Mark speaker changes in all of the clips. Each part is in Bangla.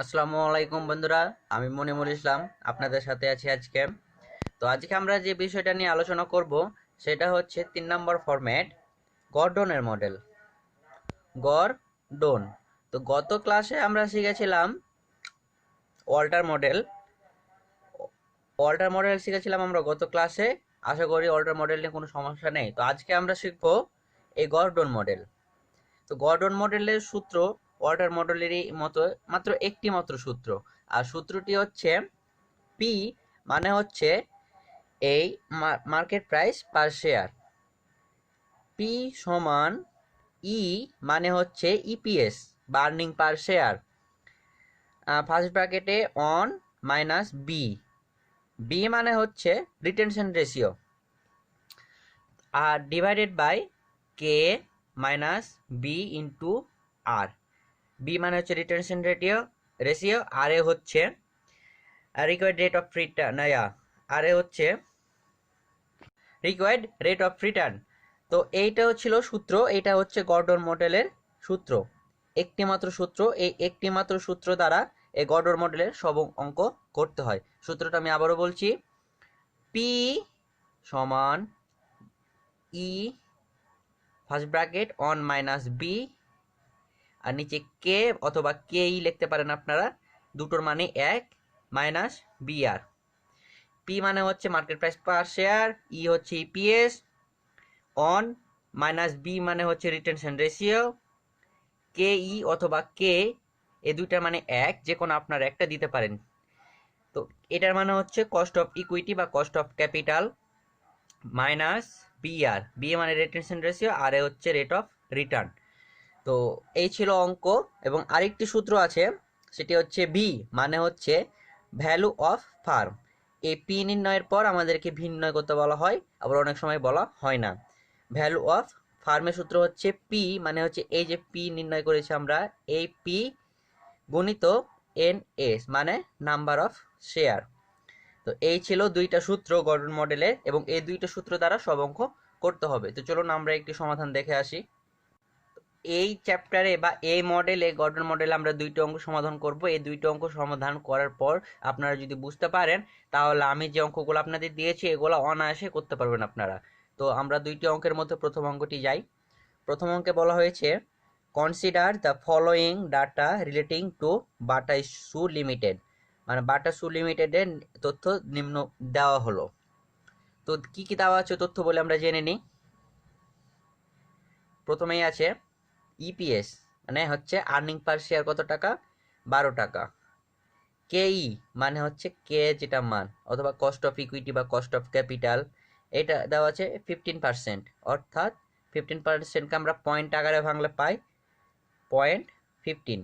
Speaker 1: আসসালামু আলাইকুম বন্ধুরা, আমি মনিমুল ইসলাম আপনাদের সাথে আছি আজকে। তো আজকে আমরা যে বিষয়টা নিয়ে আলোচনা করব সেটা হচ্ছে 3 নম্বর ফরম্যাট, গর্ডনের মডেল। গর্ডন। তো গত ক্লাসে আমরা শিখেছিলাম ওয়াল্টার মডেল। ওয়াল্টার মডেল শিখেছিলাম আমরা গত ক্লাসে। আশা করি ওয়াল্টার মডেল নিয়ে কোনো সমস্যা নেই। তো আজকে আমরা শিখব এই গর্ডন মডেল। তো গর্ডন মডেলের সূত্র ওয়াল্টার মডেলেরই মতো, মাত্র একটি মাত্র সূত্র। আর সূত্রটি হচ্ছে পি মানে হচ্ছে এই market price per share. P সমান ই মানে হচ্ছে ইপিএস বা আর্নিং পার শেয়ার, ফার্স্ট ব্র্যাকেটে অন মাইনাস বি। বি মানে হচ্ছে রিটেনশন রেশিও, আর divided by K minus B into R. B মানে হচ্ছে রিটেনশন রেশিও, আর এ হচ্ছে রিকোয়ার্ড রেট অফ রিটার্ন, আর এ হচ্ছে রিকোয়ার্ড রেট অফ রিটার্ন। তো এইটাও ছিল সূত্র, এটা হচ্ছে গর্ডন মডেলের সূত্র। একটি মাত্র সূত্র, এই একটি মাত্র সূত্র দ্বারা এই গর্ডন মডেলের সব অঙ্ক করতে হয়। সূত্রটা আমি আবারও বলছি, পি সমান E first bracket one minus B, আর নিচে কে অথবা কে ই লিখতে পারেন আপনারা, দুটোর মানে এক, মাইনাস বি আর। পি মানে হচ্ছে মার্কেট প্রাইস পার শেয়ার, ই হচ্ছে ইপিএস, অন মাইনাস বি মানে হচ্ছে রিটেনশন রেশিও, কে ই অথবা কে, এই দুইটার মানে এক, যে কোনো আপনার একটা দিতে পারেন। তো এটার মানে হচ্ছে কস্ট অফ ইকুইটি বা cost of capital minus B R. B মানে রিটেনশন রেশিও, আর এ হচ্ছে রেট অফ রিটার্ন। তো এই ছিল অঙ্ক। এবং আরেকটি সূত্র আছে, সেটি হচ্ছে ভি মানে হচ্ছে ভ্যালু অফ ফার্ম। এই পি নির্ণয়ের পর আমাদেরকে ভি নির্ণয় করতে বলা হয়, আবার অনেক সময় বলা হয় না। ভ্যালু অফ ফার্মের সূত্র হচ্ছে পি মানে হচ্ছে এই যে পি নির্ণয় করেছি আমরা, এই পি গুণিত এন এস মানে নাম্বার অফ শেয়ার। তো এই ছিল দুইটা সূত্র গর্ডন মডেলের, এবং এই দুইটা সূত্র দ্বারা সব অঙ্ক করতে হবে। তো চলুন আমরা একটি সমাধান দেখে আসি। এই চ্যাপ্টারে বা এই মডেলে, গর্ডন মডেলে আমরা দুইটি অঙ্ক সমাধান করব। এই দুইটি অঙ্ক সমাধান করার পর আপনারা যদি বুঝতে পারেন, তাহলে আমি যে অঙ্কগুলো আপনাদের দিয়েছি এগুলো অনায়াসে করতে পারবেন আপনারা। তো আমরা দুইটি অঙ্কের মধ্যে প্রথম অঙ্কটি যাই। প্রথম অঙ্কে বলা হয়েছে consider the following data relating to Bata shoe limited, মানে বাটা সু লিমিটেডের তথ্য নিম্ন দেওয়া হলো। তো কি কি দেওয়া আছে তথ্য বলে আমরা জেনে নিই। প্রথমেই আছে ইপিএস মানে হচ্ছে আর্নিং পার শেয়ার কত টাকা, 12 টাকা। কেই মানে হচ্ছে কে যেটা মান, অথবা কস্ট অফ ইকুইটি বা কস্ট অফ ক্যাপিটাল, এটা দেওয়া আছে 15%, অর্থাৎ 15%কে আমরা পয়েন্ট আকারে ভাঙলে পাই 0.15।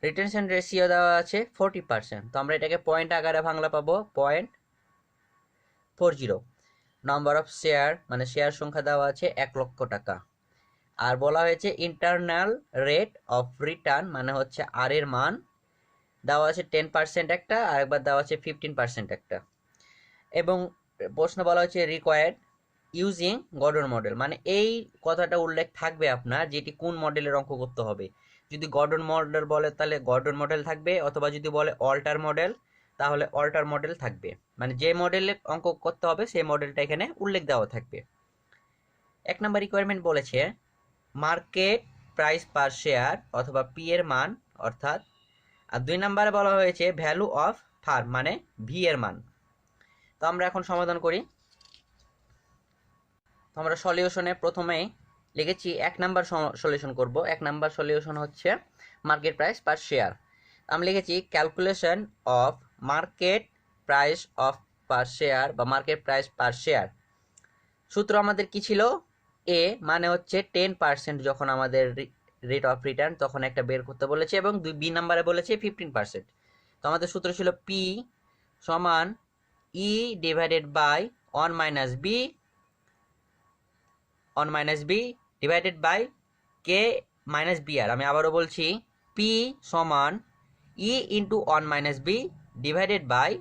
Speaker 1: রিটেনশন রেশিও দেওয়া আছে 40%, তো আমরা এটাকে পয়েন্ট আকারে ভাঙলে পাবো 0.40। নাম্বার অফ শেয়ার মানে শেয়ার সংখ্যা দেওয়া আছে 1,00,000 টাকা। আর বলা হয়েছে ইন্টারনাল রেট অফ রিটার্ন মানে হচ্ছে আর এর মান দেওয়া আছে 10% একটা, আর একবার দেওয়া আছে 15% একটা। এবং প্রশ্ন বলা হচ্ছে রিকোয়ার্ড ইউজিং গর্ডন মডেল, মানে এই কথাটা উল্লেখ থাকবে আপনার যেটি কোন মডেলের অঙ্ক করতে হবে। যদি গর্ডন মডেল বলে তাহলে গর্ডন মডেল থাকবে, অথবা যদি বলে অল্টার মডেল তাহলে অল্টার মডেল থাকবে। মানে যে মডেলে অঙ্ক করতে হবে সেই মডেলটা এখানে উল্লেখ দেওয়া থাকবে। 1 নম্বর রিকোয়ারমেন্ট বলেছে মার্কেট প্রাইস পার শেয়ার অথবা পি এর মান, অর্থাৎ। আর 2 নম্বরে বলা হয়েছে ভ্যালু অফ ফার্ম মানে ভি এর মান। তো আমরা এখন সমাধান করি। তো আমরা সলিউশনে প্রথমেই লিখেছি 1 নম্বর সলিউশন করব। 1 নম্বর সলিউশন হচ্ছে মার্কেট প্রাইস পার শেয়ার। আমি লিখেছি calculation of market price of per share বা মার্কেট প্রাইস পার শেয়ার। সূত্র আমাদের কি ছিল, এ মানে হচ্ছে 10% যখন আমাদের রেট অফ রিটার্ন তখন একটা বের করতে বলেছে, এবং বি নাম্বারে বলেছে 15%। তো আমাদের সূত্র ছিল পি সমান E divided by one minus B divided by K minus B R. আমি আবারও বলছি, পি সমান E into one minus B divided by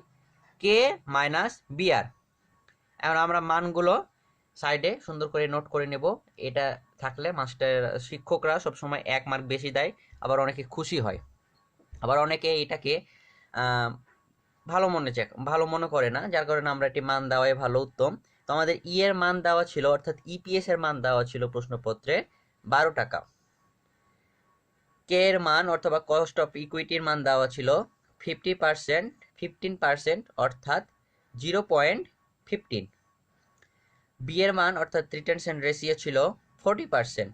Speaker 1: K minus B R. এখন আমরা মানগুলো সাইডে সুন্দর করে নোট করে নেব। এটা থাকলে মাস্টার শিক্ষকরা সবসময় 1 মার্ক বেশি দেয়, আবার অনেকে খুশি হয়, আবার অনেকে এটাকে ভালো মনে করে না, যার কারণে আমরা একটি মান দেওয়াই ভালো, উত্তম। তো আমাদের ই এর মান দেওয়া ছিল, অর্থাৎ ইপিএস এর মান দেওয়া ছিল প্রশ্নপত্রে 12 টাকা। কে এর মান অথবা কস্ট অফ ইকুইটির মান দেওয়া ছিল 15%, অর্থাৎ 0.15। বি এর মান অর্থাৎ রিটেনশন রেশিও ছিল 40%।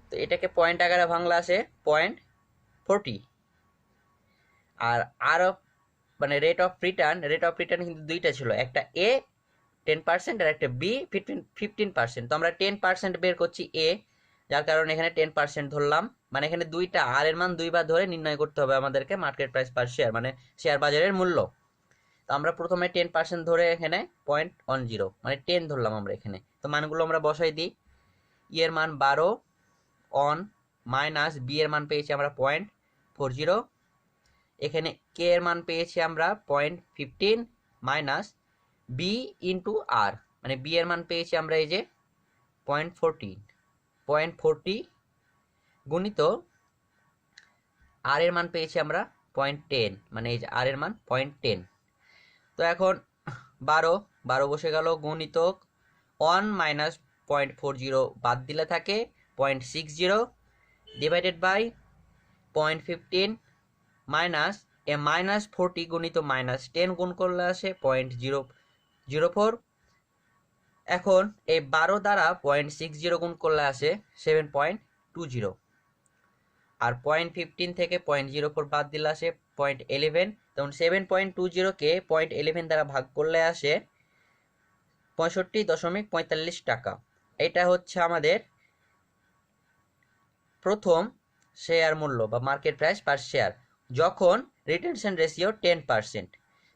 Speaker 1: তো এটাকে পয়েন্ট আকারে ভাঙলে আসে 0.40। আর মানে রেট অফ রিটার্ন কিন্তু দুইটা ছিল, একটা এ 10% আর একটা বি 15%। তো আমরা 10% বের করছি এ, যার কারণে এখানে 10% ধরলাম। মানে এখানে দুইটা আর এর মান দুইবার ধরে নির্ণয় করতে হবে আমাদেরকে মার্কেট প্রাইস পার শেয়ার, মানে শেয়ার বাজারের মূল্য। তো আমরা প্রথমে 10% ধরে এখানে 0.10 মানে 10 ধরলাম আমরা এখানে। তো মানগুলো আমরা বসাই দিই। ই এর মান 12 অন মাইনাস বি এর মান পেয়েছি আমরা 0.40, এখানে কে এর মান পেয়েছি আমরা 0.15 মাইনাস বি ইন্টু আর, মানে বি এর মান পেয়েছি আমরা এই যে 0.40 গুণিত আর এর মান পেয়েছি আমরা 0.10, মানে এই যে আর এর মান 0.10। তো এখন 12 বসে গেল, গুণিত 1 মাইনাস 0.40 বাদ দিলে থাকে 0.60 ডিভাইডেড বাই 0.15 মাইনাস -40 গুণিত -10 গুণ করলে আসে 0.004। এখন এই 12 দ্বারা 0.60 গুণ করলে আসে 7.20, আর 0.15 থেকে 0.04 বাদ দিলে আসে 0.11। তখন 7.20 কে 0.11 দ্বারা ভাগ করলে আসে 65.45 টাকা। এটা হচ্ছে আমাদের প্রথম শেয়ার মূল্য বা মার্কেট প্রাইস পার শেয়ার, যখন রিটেনশন রেশিও 10%।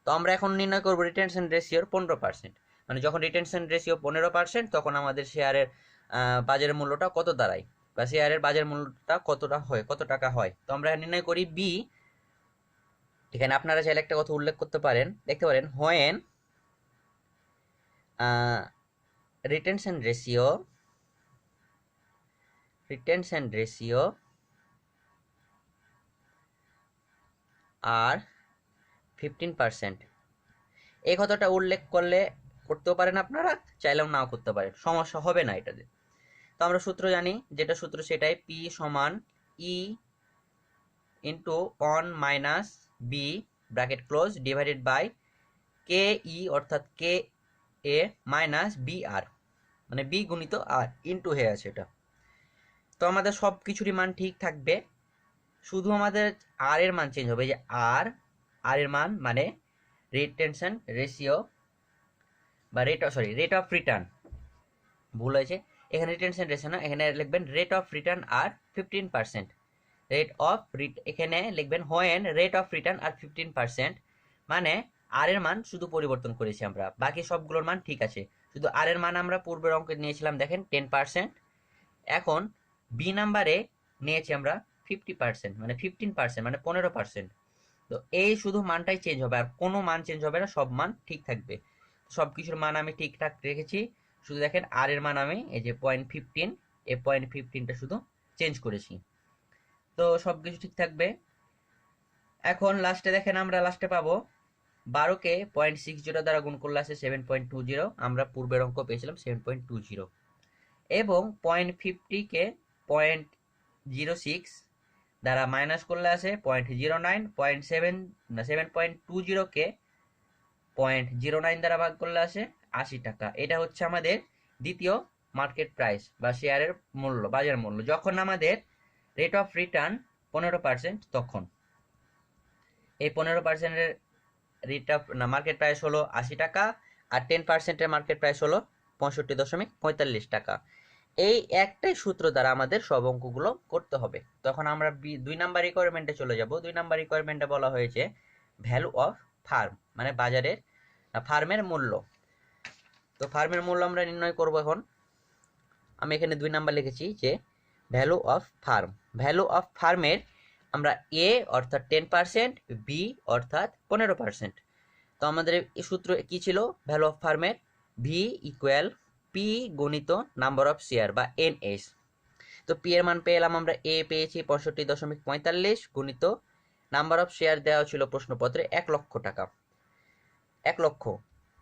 Speaker 1: তো আমরা এখন নির্ণয় করব রিটেনশন রেশিওর 15%, মানে যখন রিটেনশন রেশিও 15% তখন আমাদের শেয়ারের বাজারের মূল্যটা কত দাঁড়ায়, বা শেয়ারের বাজার মূল্যটা কত টাকা হয়। তো আমরা নির্ণয় করি বি। এখানে আপনারা চাইলে একটা কথা উল্লেখ করতে পারেন, দেখতে পারেন হোয়েন রিটেনশন রেশিও আর 15%, এই কথাটা উল্লেখ করতেও পারেন আপনারা, চাইলেও নাও করতে পারেন, সমস্যা হবে না এটাতে। তো আমরা সূত্র জানি, যেটা সূত্র সেটাই পি সমান E into 1 minus B bracket close divided by K E অর্থাৎ কে এ মাইনাস বি আর, মানে বি গুণিত আর ইন্টু হয়ে আছে এটা। তো আমাদের সব কিছুরই মান ঠিক থাকবে, শুধু আমাদের আর এর মান চেঞ্জ হবে। যে আর এর মান মানে রিটেনশন রেশিও বা রেট অফ রিটার্ন, ভুল হয়েছে, এখানে রিটেনশন রেশিও না, এখানে লিখবেন রেট অফ রিটার্ন আর 15%। এখানে লিখবেন হোয়েন রেট অফ রিটার্ন আর 15%, মানে আর এর মান শুধু পরিবর্তন করেছি আমরা, বাকি সবগুলোর মান ঠিক আছে। শুধু আর এর মান আমরা পূর্বের অঙ্কে নিয়েছিলাম দেখেন 10%, এখন বি নাম্বারে নিয়েছি আমরা 50%, মানে 15%, মানে 15%। তো এই শুধু মানটাই চেঞ্জ হবে, আর কোনো মান চেঞ্জ হবে না, সব মান ঠিক থাকবে। সব কিছুর মান আমি ঠিকঠাক রেখেছি, শুধু দেখেন আর এর মান আমি এই যে 0.15, এই 0.15টা শুধু চেঞ্জ করেছি। তো সব কিছু ঠিক থাকবে। এখন লাস্টে দেখেন, আমরা লাস্টে পাবো 12কে 0.60 দ্বারা গুণ করলে আসে 7.20, আমরা পূর্বের অঙ্ক পেয়েছিলাম 7.20, এবং 0.50কে 0.06 দ্বারা মাইনাস করলে আসে 0.09, 7.20কে 0.09 দ্বারা ভাগ করলে আসে 80 টাকা। এটা হচ্ছে আমাদের দ্বিতীয় মার্কেট প্রাইস বা শেয়ারের মূল্য, বাজার মূল্য, যখন আমাদের রেট অফ রিটার্ন 15%, তখন এই 15%-এর রেট অফ মার্কেট প্রাইস হলো 80 টাকা, আর 10%-এর মার্কেট প্রাইস হলো 65.45 টাকা। এই একটাই সূত্র দ্বারা আমাদের সব অঙ্কগুলো করতে হবে। তখন আমরা 2 নাম্বার রিকোয়ারমেন্টে চলে যাব। 2 নাম্বার রিকোয়ারমেন্টে বলা হয়েছে ভ্যালু অফ ফার্ম, মানে বাজারের ফার্মের মূল্য। তো ফার্মের মূল্য আমরা নির্ণয় করব। এখন আমি এখানে 2 নাম্বার লিখেছি যে value of farm. Value of ফার্মের আমরা এ অর্থাৎ 10%, বি অর্থাৎ 15%। তো আমাদের এই সূত্র কি ছিল ভ্যালু অফ ফার্মের? ভি ইকুয়াল পি গুণিত নাম্বার অফ শেয়ার বা এনএস। তো পি এর মান পেলাম আমরা, এ পেয়েছি 65.45 গুণিত নাম্বার অফ শেয়ার দেওয়া ছিল প্রশ্নপত্রে 1 লক্ষ টাকা, 1 লক্ষ।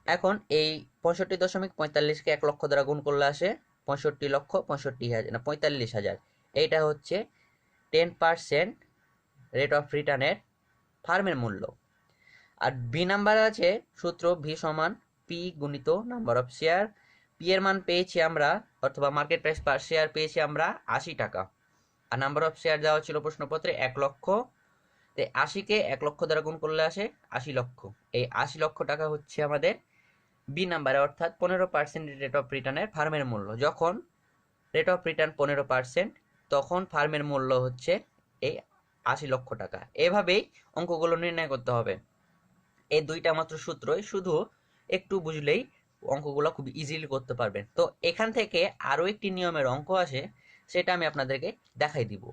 Speaker 1: এখন এই 65.45কে 1 লক্ষ দ্বারা গুণ করলে আসে 65,65,000 না 45,000। এইটা হচ্ছে 10% রেট অফ রিটার্নের ফার্মের মূল্য। আর বি নাম্বার আছে সূত্র ভি সমান পি গুণিত নাম্বার অফ শেয়ার। পি এর মান পেয়েছি আমরা, অথবা মার্কেট প্রাইস পার শেয়ার পেয়েছি আমরা 80 টাকা, আর নাম্বার অফ শেয়ার দেওয়া ছিল প্রশ্নপত্রে 1 লক্ষ। তো 80কে 1 লক্ষ দ্বারা গুণ করলে আসে 80 লক্ষ। এই 80 লক্ষ টাকা হচ্ছে আমাদের বি নাম্বারে, অর্থাৎ 15% রেট অফ রিটার্নের ফার্মের মূল্য। যখন রেট অফ রিটার্ন 15%, তখন ফার্মের মূল্য হচ্ছে এই 80 লক্ষ টাকা। এভাবেই অঙ্কগুলো নির্ণয় করতে হবে। এই দুইটা মাত্র সূত্রই, শুধু একটু বুঝলেই অঙ্কগুলো খুব ইজিলি করতে পারবেন। তো এখান থেকে আরও একটি নিয়মের অঙ্ক আসে, সেটা আমি আপনাদেরকে দেখাই দিব।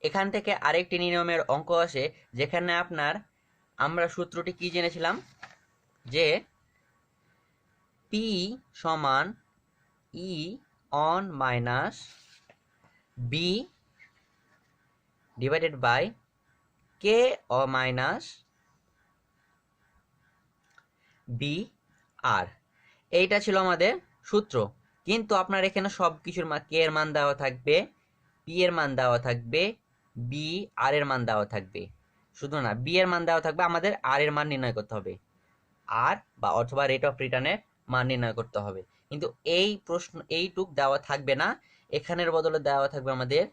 Speaker 1: এখান থেকে আরেকটি নিয়মের অঙ্ক আসে, যেখানে আমরা সূত্রটি কি জেনেছিলাম, যে পি সমান E one minus B divided by K অ মাইনাস বি আর। এইটা ছিল আমাদের সূত্র। কিন্তু আপনার এখানে সব কিছুর কে এর মান দেওয়া থাকবে, পি এর মান দেওয়া থাকবে, বি আর এর মান দেওয়া থাকবে। শুধু না, বি এর মান দেওয়া থাকবে, আমাদের আর এর মান নির্ণয় করতে হবে, আর বা অথবা রেট অফ রিটার্নের মান নির্ণয় করতে হবে। কিন্তু এইটুক দেওয়া থাকবে না, এখানের বদলে দেওয়া থাকবে আমাদের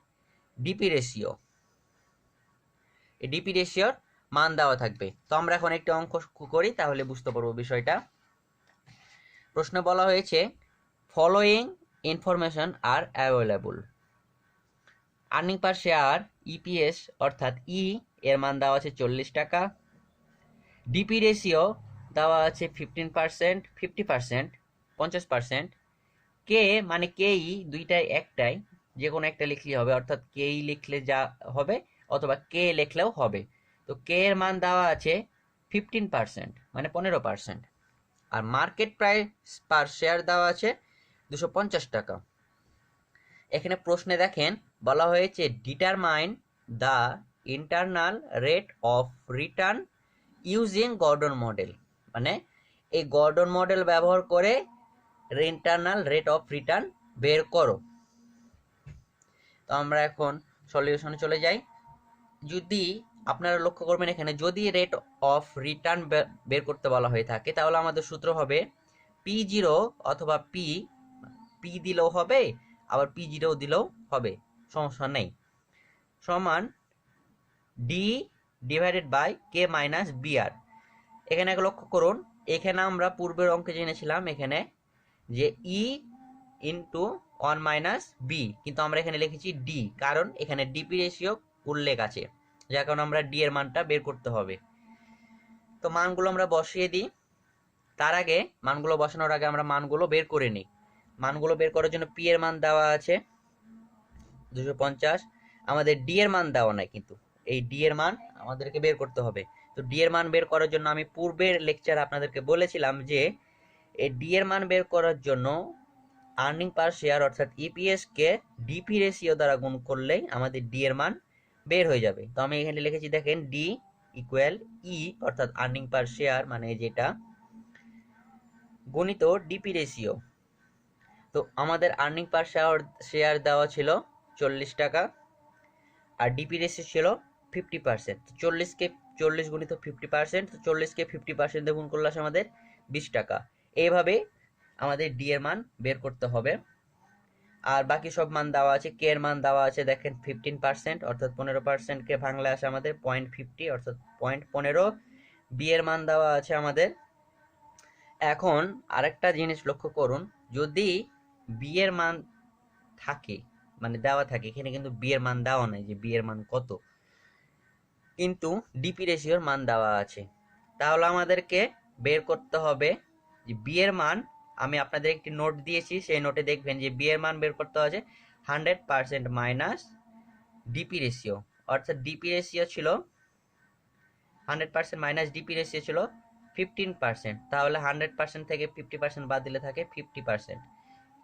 Speaker 1: ডিপি রেশিও। এই ডিপি রেশিওর মান দেওয়া থাকবে। তো আমরা এখন একটি অঙ্ক করি, তাহলে বুঝতে পারবো বিষয়টা। প্রশ্নে বলা হয়েছে ফলোয়িং ইনফরমেশন আর available. Earning per share EPS অর্থাৎ ই এর মান দেওয়া আছে 40 টাকা। ডিপি রেশিও দেওয়া আছে 15%, 50%, 50%। কে মানে কেই দুইটাই একটাই, যে কোনো একটা লিখলেই হবে, অর্থাৎ কেই লিখলে যা হবে অথবা কে লিখলেও হবে। তো কে এর মান দেওয়া আছে 15%, মানে 15%। আর মার্কেট প্রাইস পার শেয়ার দেওয়া আছে 250 টাকা। এখানে প্রশ্নে দেখেন বলা হয়েছে determine the internal rate of return using Gordon model, মানে এই গর্ডন মডেল ব্যবহার করে ইন্টারনাল রেট অফ রিটার্ন বের করো। তো আমরা এখন সলিউশনে চলে যাই। যদি আপনারা লক্ষ্য করবেন, এখানে যদি রেট অফ রিটার্ন বের করতে বলা হয়ে থাকে, তাহলে আমাদের সূত্র হবে P0 অথবা পি দিলেও হবে, আবার P0 দিলেও হবে, সমস্যা নেই, সমান D divided by K minus BR. এখানে লক্ষ্য করুন, এখানে আমরা পূর্বের অঙ্কে জেনেছিলাম এখানে যে ই ইন্টু 1 মাইনাস বি, কিন্তু আমরা এখানে লিখেছি ডি, কারণ এখানে ডিপি রেশিও উল্লেখ আছে, যার কারণে আমরা ডি এর মানটা বের করতে হবে। তো মানগুলো আমরা বসিয়ে দিই। তার আগে মানগুলো বসানোর আগে আমরা মানগুলো বের করে নিই। মানগুলো বের করার জন্য পি এর মান দেওয়া আছে 250, আমাদের ডি এর মান দেওয়া নাই, কিন্তু এই ডি এর মান আমাদেরকে বের করতে হবে। তো ডি এর মান বের করার জন্য আমি পূর্বের লেকচার আপনাদেরকে বলেছিলাম যে এই ডি এর মান বের করার জন্য আর্নিং পার শেয়ার অর্থাৎ ইপিএস কে ডিপি রেশিও দ্বারা গুণ করলেই আমাদের ডি এর মান বের হয়ে যাবে। তো আমি এখানে লিখেছি, দেখেন ডি ইকুয়াল ই অর্থাৎ আর্নিং পার শেয়ার, মানে যেটা গণিত ডিপি রেশিও। তো আমাদের আর্নিং পার শেয়ার দেওয়া ছিল 40 টাকা, আর ডিপি রেশিও ছিল 50%। 40 গুণিত 50%, তো 40কে 50% দিয়ে গুণ করলে আসে আমাদের 20 টাকা। এইভাবে আমাদের ডি এর মান বের করতে হবে। আর বাকি সব মান দেওয়া আছে। কে এর মান দেওয়া আছে দেখেন 15%, অর্থাৎ 15% কে ভাঙলে আসে আমাদের 0.50, অর্থাৎ 0.15। বি এর মান দেওয়া আছে আমাদের। এখন আরেকটা জিনিস লক্ষ্য করুন, যদি বি এর মান থাকে, মানে দেওয়া থাকে, এখানে কিন্তু বি এর মান দেওয়া নাই যে বি এর মান কত, কিন্তু ডিপি রেশিওর মান দেওয়া আছে, তাহলে আমাদেরকে বের করতে হবে যে বি এর মান। আমি আপনাদের একটি নোট দিয়েছি, সেই নোটে দেখবেন যে বি এর মান বের করতে হবে 100% মাইনাস ডিপি রেশিও, অর্থাৎ ডিপি রেশিও ছিল 100% মাইনাস ডিপি রেশিও ছিল 15%, তাহলে 100% থেকে 50% বাদ দিলে থাকে 50%।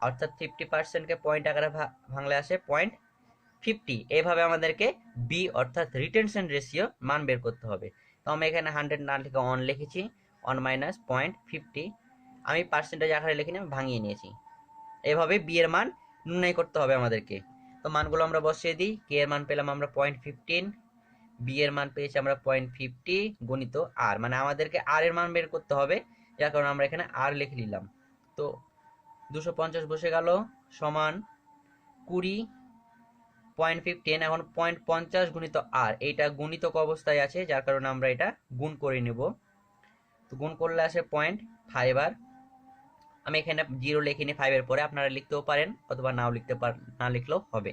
Speaker 1: অর্থাৎ 50%কে পয়েন্ট আকারে ভাঙলে আসে 0.50। এইভাবে আমাদেরকে বি অর্থাৎ রিটেনশন রেশিও মান বের করতে হবে। তো আমি এখানে 100 না লিখে 1 লিখেছি, 1 মাইনাস 0.50, আমি পার্সেন্টেজ আকারে লিখিনি, আমি ভাঙিয়ে নিয়েছি। এভাবে বি এর মান নির্ণয় করতে হবে আমাদেরকে। তো মানগুলো আমরা বসিয়ে দিই। কে এর মান পেলাম আমরা 0.15, বি এর মান পেয়েছি আমরা 0.50 গুণিত আর, মানে আমাদেরকে আর এর মান বের করতে হবে, যার কারণে আমরা এখানে আর লিখে নিলাম। তো 250 বসে গেল সমান 20.15। এখন 0.50 গুণিত আর, এইটা গুণিতক অবস্থায় আছে, যার কারণে আমরা এটা গুণ করে নেব। তো গুণ করলে আসে 0.5 আর, আমি এখানে 0 লিখিনি 5 এর পরে, আপনারা লিখতেও পারেন অথবা নাও লিখতে পারেন, না লিখলেও হবে।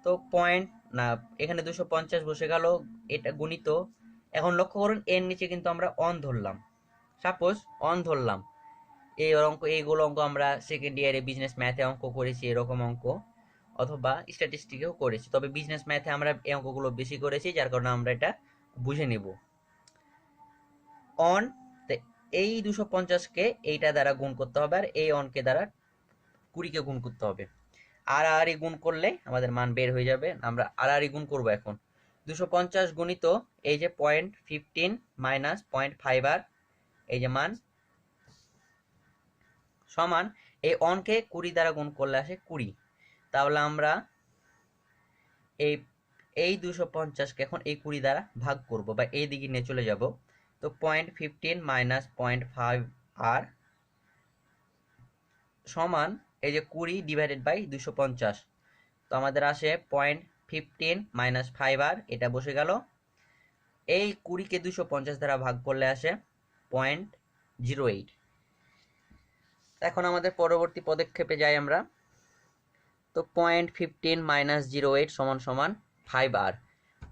Speaker 1: তো পয়েন্ট না, এখানে 250 বসে গেল, এটা গুণিত। এখন লক্ষ্য করুন এর নিচে কিন্তু আমরা অন ধরলাম, সাপোজ অন ধরলাম। এই অঙ্ক, এইগুলো অঙ্ক আমরা সেকেন্ড ইয়ারে বিজনেস ম্যাথে অঙ্ক করেছি, এরকম অঙ্ক, অথবা স্ট্যাটিস্টিকেও করেছি, তবে বিজনেস ম্যাথে আমরা এই অঙ্কগুলো বেশি করেছি, যার কারণে আমরা এটা বুঝে নেব। অন, এই 250-কে এইটা দ্বারা গুণ করতে হবে, আর এই অনকে দ্বারা 20-কে গুণ করতে হবে। আর গুণ করলে আমাদের মান বের হয়ে যাবে। আমরা আর গুণ করবো এখন। 250 গুণিত এই যে 0.15 মাইনাস 0.5 আর, এই যে মান সমান, এই অনকে 20 দ্বারা গুণ করলে আসে 20। তাহলে আমরা এই 250-কে এখন এই 20 দ্বারা ভাগ করব, বা এই দিকে নিয়ে চলে যাব। তো 0.15 মাইনাস 0.5 আর সমান এই যে 20 ডিভাইডেড বাই 250। তো আমাদের আসে 0.15 মাইনাস 5 আর, এটা বসে গেল। এই 20-কে 250 দ্বারা ভাগ করলে আসে 0.08। এখন আমাদের পরবর্তী পদক্ষেপে যাই আমরা। তো 0.15 মাইনাস 0.8 সমান সমান 5 আর।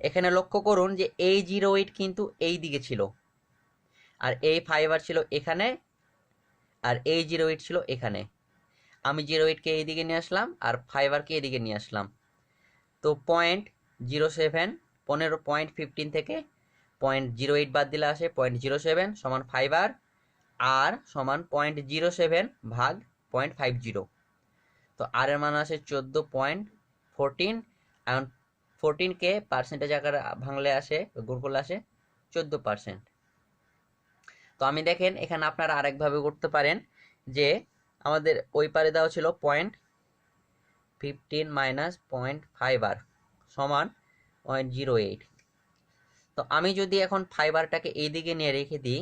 Speaker 1: এখানে লক্ষ্য করুন যে এই 0.8 কিন্তু এই দিকে ছিল, আর এই 5 আর ছিল এখানে, আর এই 0.8 ছিল এখানে। আমি 0.8-কে এইদিকে নিয়ে আসলাম, আর 5 আরকে এদিকে নিয়ে আসলাম। তো 0.07, 15.15 থেকে 0.08 বাদ দিলে আসে 0.07 সমান 5 আর, আর সমান 0.07 ভাগ 0.50। তো আর এর মান আসে 14.14। এখন 14-কে পার্সেন্টেজ আকারে ভাঙলে আসে, গুণ করলে আসে 14%। তো আমি দেখেন এখানে আপনারা আরেকভাবে করতে পারেন, যে আমাদের ওই পারে দেওয়া ছিল 0.15 মাইনাস 0.5 আর সমান 0.08। তো আমি যদি এখন 5 আরটাকে এই দিকে নিয়ে রেখে দিই,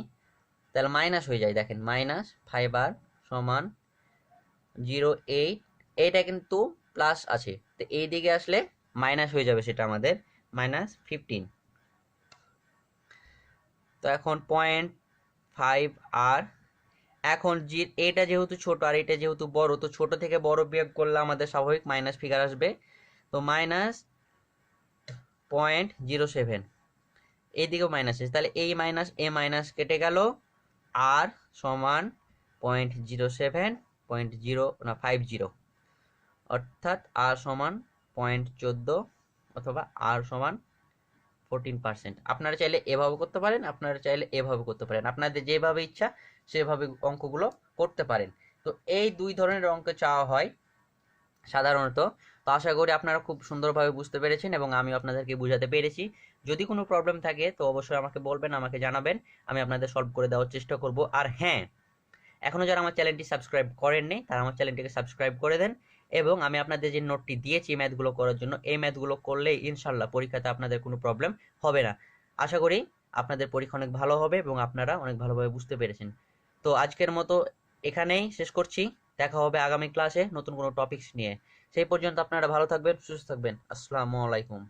Speaker 1: তাহলে মাইনাস হয়ে যায়। দেখেন মাইনাস 5 আর সমান 0.8, এইটা কিন্তু প্লাস আছে, তো এই দিকে আসলে মাইনাস হয়ে যাবে, সেটা আমাদের -15। তো এখন 0.5 আর, এখন এটা যেহেতু ছোট আর এটা যেহেতু বড়, তো ছোট থেকে বড় বিয়োগ করলে আমাদের স্বাভাবিক মাইনাস ফিগার আসবে। তো -0.07, এইদিকেও মাইনাস আছে, তাহলে এই মাইনাস এ মাইনাস কেটে গেল, আর সমান 0.07 অর্থাৎ আর সমান 0.14 অথবা আর সমান 14%। আপনারা চাইলে এভাবে করতে পারেন, আপনারা চাইলে এভাবে করতে পারেন, আপনাদের যেভাবে ইচ্ছা সেভাবে অঙ্কগুলো করতে পারেন। তো এই দুই ধরনের অঙ্ক চাওয়া হয় সাধারণত। তো আশা করি আপনারা খুব সুন্দরভাবে বুঝতে পেরেছেন এবং আমি আপনাদেরকে বুঝাতে পেরেছি। যদি কোনো প্রবলেম থাকে তো অবশ্যই আমাকে বলবেন, আমাকে জানাবেন, আমি আপনাদের সলভ করে দেওয়ার চেষ্টা করব। আর হ্যাঁ, এখনও যারা আমার চ্যানেলটি সাবস্ক্রাইব করেননি তারা আমার চ্যানেলটিকে সাবস্ক্রাইব করে দেন, এবং আমি আপনাদের যে নোটটি দিয়েছি ম্যাথগুলো করার জন্য, এই ম্যাথগুলো করলে ইনশাল্লাহ পরীক্ষাতে আপনাদের কোনো প্রবলেম হবে না। আশা করি আপনাদের পরীক্ষা অনেক ভালো হবে এবং আপনারা অনেক ভালোভাবে বুঝতে পেরেছেন। তো আজকের মতো এখানেই শেষ করছি, দেখা হবে আগামী ক্লাসে নতুন কোনো টপিকস নিয়ে। সেই পর্যন্ত আপনারা ভালো থাকবেন, সুস্থ থাকবেন। আসসালামু আলাইকুম।